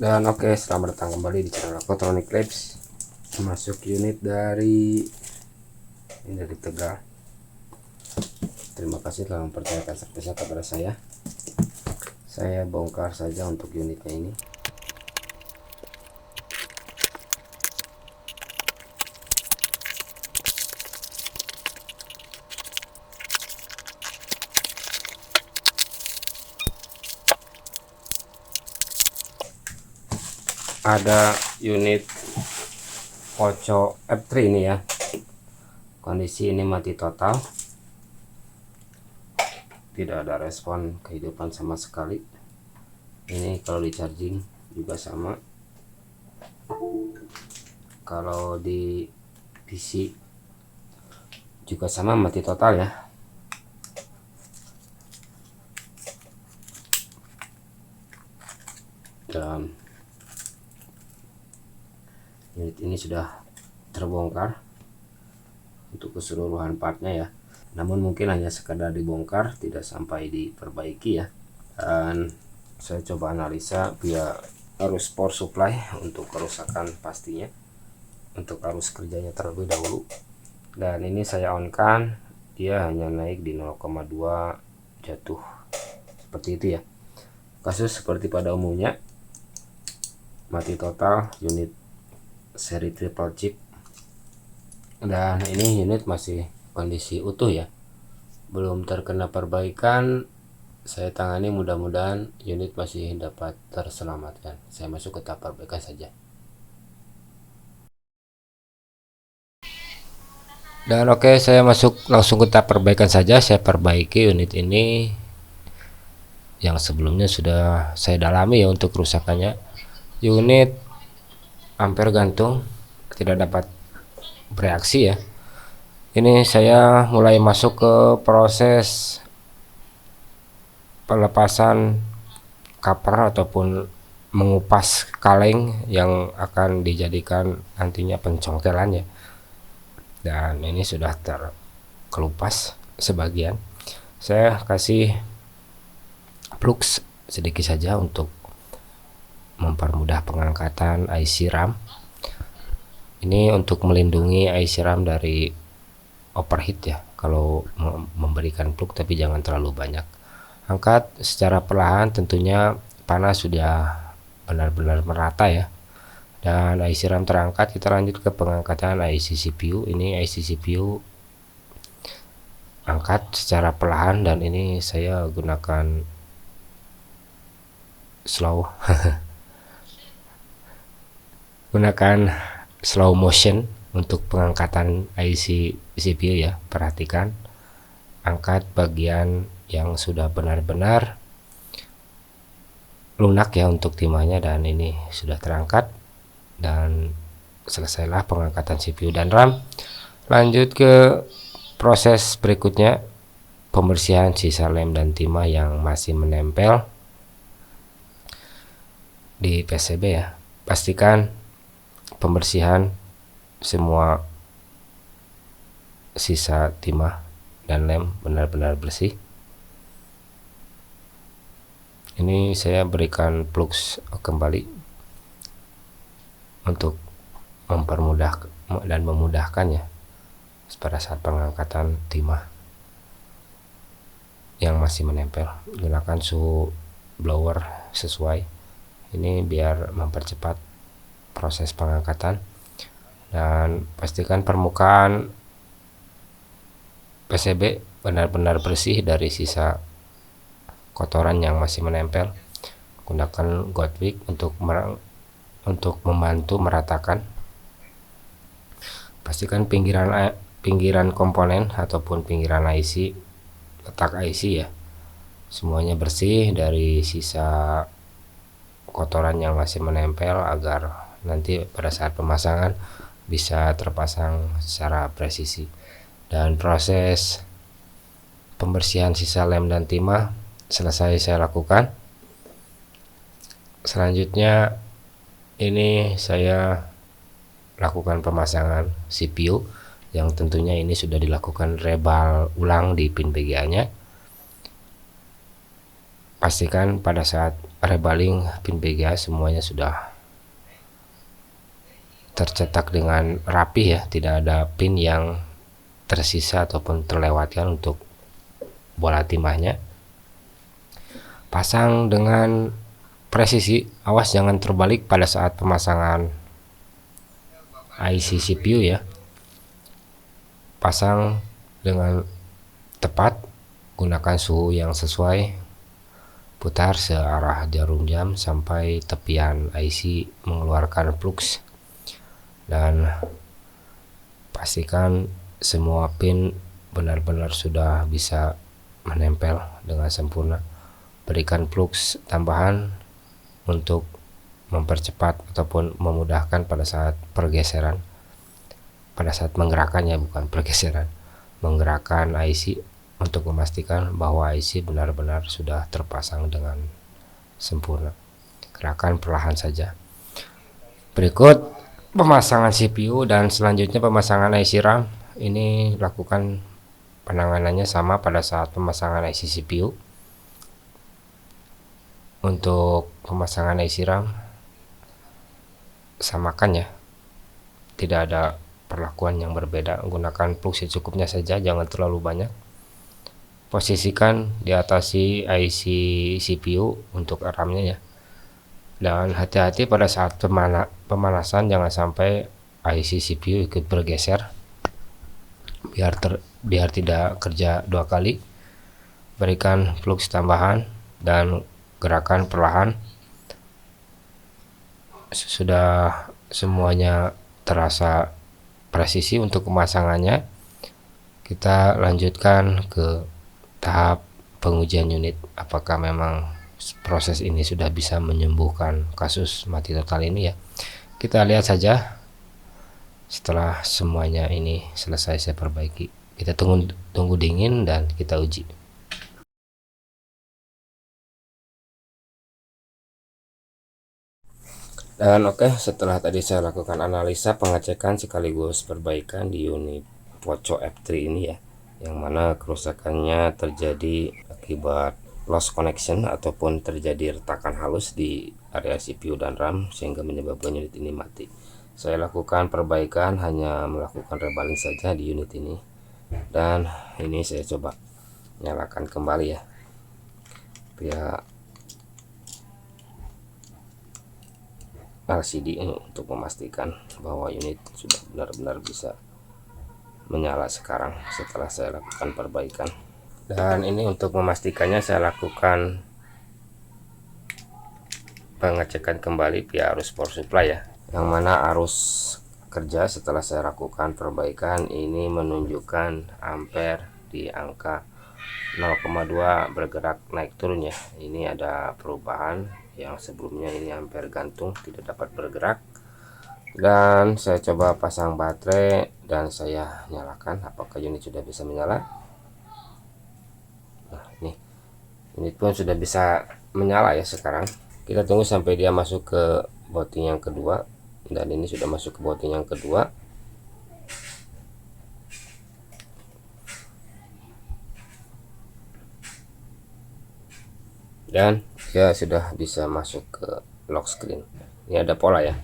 Dan oke, selamat datang kembali di channel Aquatronic Labs. Masuk unit dari Tegal. Terima kasih telah mempercayakan servisnya kepada saya. Saya bongkar saja untuk unitnya ini. Ada unit Ocho F3 ini ya, kondisi ini mati total, tidak ada respon kehidupan sama sekali. Ini kalau di charging juga sama, kalau di PC juga sama, mati total ya. Dan unit ini sudah terbongkar untuk keseluruhan partnya ya, namun mungkin hanya sekedar dibongkar, tidak sampai diperbaiki ya. Dan saya coba analisa via arus power supply untuk kerusakan pastinya, untuk arus kerjanya terlebih dahulu. Dan ini saya on kan, dia hanya naik di 0,2 jatuh seperti itu ya. Kasus seperti pada umumnya, mati total unit seri triple chip. Dan ini unit masih kondisi utuh ya, belum terkena perbaikan. Saya tangani, mudah-mudahan unit masih dapat terselamatkan. Saya masuk ke tahap perbaikan saja. Dan oke, saya masuk langsung ke tahap perbaikan saja. Saya perbaiki unit ini yang sebelumnya sudah saya dalami ya untuk kerusakannya. Unit ampere gantung tidak dapat bereaksi ya. Ini saya mulai masuk ke proses pelepasan cover ataupun mengupas kaleng yang akan dijadikan nantinya pencongkelan ya. Dan ini sudah terkelupas sebagian. Saya kasih flux sedikit saja untuk mempermudah pengangkatan IC RAM. Ini untuk melindungi IC RAM dari overheat ya, kalau memberikan flux, tapi jangan terlalu banyak. Angkat secara perlahan, tentunya panas sudah benar-benar merata ya. Dan IC RAM terangkat, kita lanjut ke pengangkatan IC CPU. Ini IC CPU angkat secara perlahan, dan ini saya gunakan slow gunakan slow motion untuk pengangkatan IC CPU ya. Perhatikan, angkat bagian yang sudah benar-benar lunak ya untuk timahnya, dan ini sudah terangkat. Dan selesailah pengangkatan CPU dan RAM. Lanjut ke proses berikutnya, pembersihan sisa lem dan timah yang masih menempel di PCB ya. Pastikan pembersihan semua sisa timah dan lem benar-benar bersih. Ini saya berikan flux kembali untuk mempermudah dan memudahkannya pada saat pengangkatan timah yang masih menempel. Gunakan suhu blower sesuai ini biar mempercepat proses pengangkatan. Dan pastikan permukaan PCB benar-benar bersih dari sisa kotoran yang masih menempel. Gunakan Godwick untuk membantu meratakan. Pastikan pinggiran komponen ataupun pinggiran IC, letak IC ya, semuanya bersih dari sisa kotoran yang masih menempel, agar nanti pada saat pemasangan bisa terpasang secara presisi. Dan proses pembersihan sisa lem dan timah selesai saya lakukan. Selanjutnya ini saya lakukan pemasangan CPU, yang tentunya ini sudah dilakukan rebal ulang di pin BGA nya. Pastikan pada saat rebaling pin BGA semuanya sudah tercetak dengan rapi ya, tidak ada pin yang tersisa ataupun terlewatkan untuk bola timahnya. Pasang dengan presisi, awas jangan terbalik pada saat pemasangan IC CPU ya. Pasang dengan tepat, gunakan suhu yang sesuai, putar searah jarum jam sampai tepian IC mengeluarkan flux, dan pastikan semua pin benar-benar sudah bisa menempel dengan sempurna. Berikan flux tambahan untuk mempercepat ataupun memudahkan pada saat pergeseran, pada saat menggerakkannya, bukan pergeseran, menggerakkan IC, untuk memastikan bahwa IC benar-benar sudah terpasang dengan sempurna. Gerakan perlahan saja. Berikut pemasangan CPU dan selanjutnya pemasangan IC RAM. Ini lakukan penanganannya sama pada saat pemasangan IC CPU. Untuk pemasangan IC RAM samakan ya, tidak ada perlakuan yang berbeda. Gunakan flux secukupnya saja, jangan terlalu banyak. Posisikan di atas IC CPU untuk RAM-nya ya. Dan hati-hati pada saat pemanasan, jangan sampai IC CPU ikut bergeser, biar tidak kerja dua kali. Berikan flux tambahan dan gerakan perlahan. Sudah semuanya terasa presisi untuk pemasangannya, kita lanjutkan ke tahap pengujian unit. Apakah memang proses ini sudah bisa menyembuhkan kasus mati total ini ya. Kita lihat saja setelah semuanya ini selesai saya perbaiki. Kita tunggu dingin dan kita uji. Dan oke, setelah tadi saya lakukan analisa, pengecekan sekaligus perbaikan di unit Poco F3 ini ya, yang mana kerusakannya terjadi akibat loss connection ataupun terjadi retakan halus di area CPU dan RAM sehingga menyebabkan unit ini mati. Saya lakukan perbaikan, hanya melakukan rebaling saja di unit ini, dan ini saya coba nyalakan kembali ya, pihak LCD ini untuk memastikan bahwa unit sudah benar-benar bisa menyala sekarang setelah saya lakukan perbaikan. Dan ini untuk memastikannya saya lakukan pengecekan kembali via arus power supply ya, yang mana arus kerja setelah saya lakukan perbaikan ini menunjukkan ampere di angka 0,2 bergerak naik turun ya. Ini ada perubahan, yang sebelumnya ini ampere gantung tidak dapat bergerak. Dan saya coba pasang baterai dan saya nyalakan, apakah unit sudah bisa menyala. Nah, ini unit pun sudah bisa menyala ya sekarang. Kita tunggu sampai dia masuk ke booting yang kedua, dan ini sudah masuk ke booting yang kedua. Dan dia sudah bisa masuk ke lock screen. Ini ada pola ya.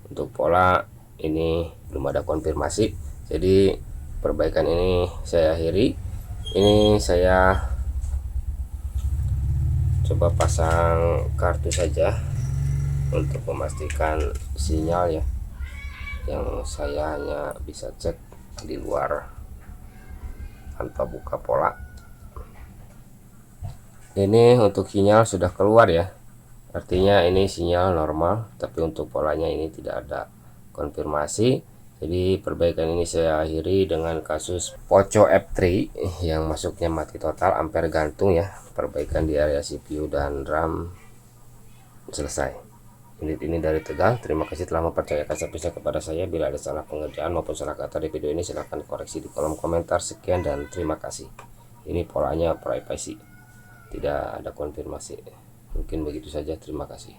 Untuk pola ini belum ada konfirmasi, jadi perbaikan ini saya akhiri. Ini saya coba pasang kartu saja untuk memastikan sinyal ya, yang saya hanya bisa cek di luar tanpa buka pola. Ini untuk sinyal sudah keluar ya, artinya ini sinyal normal, tapi untuk polanya ini tidak ada konfirmasi. Jadi perbaikan ini saya akhiri dengan kasus Poco F3 yang masuknya mati total, ampere gantung ya. Perbaikan di area CPU dan RAM selesai. Unit ini dari Tegal. Terima kasih telah mempercayakan servisnya kepada saya. Bila ada salah pengerjaan maupun salah kata di video ini, silahkan koreksi di kolom komentar. Sekian dan terima kasih. Ini polanya privacy, tidak ada konfirmasi. Mungkin begitu saja, terima kasih.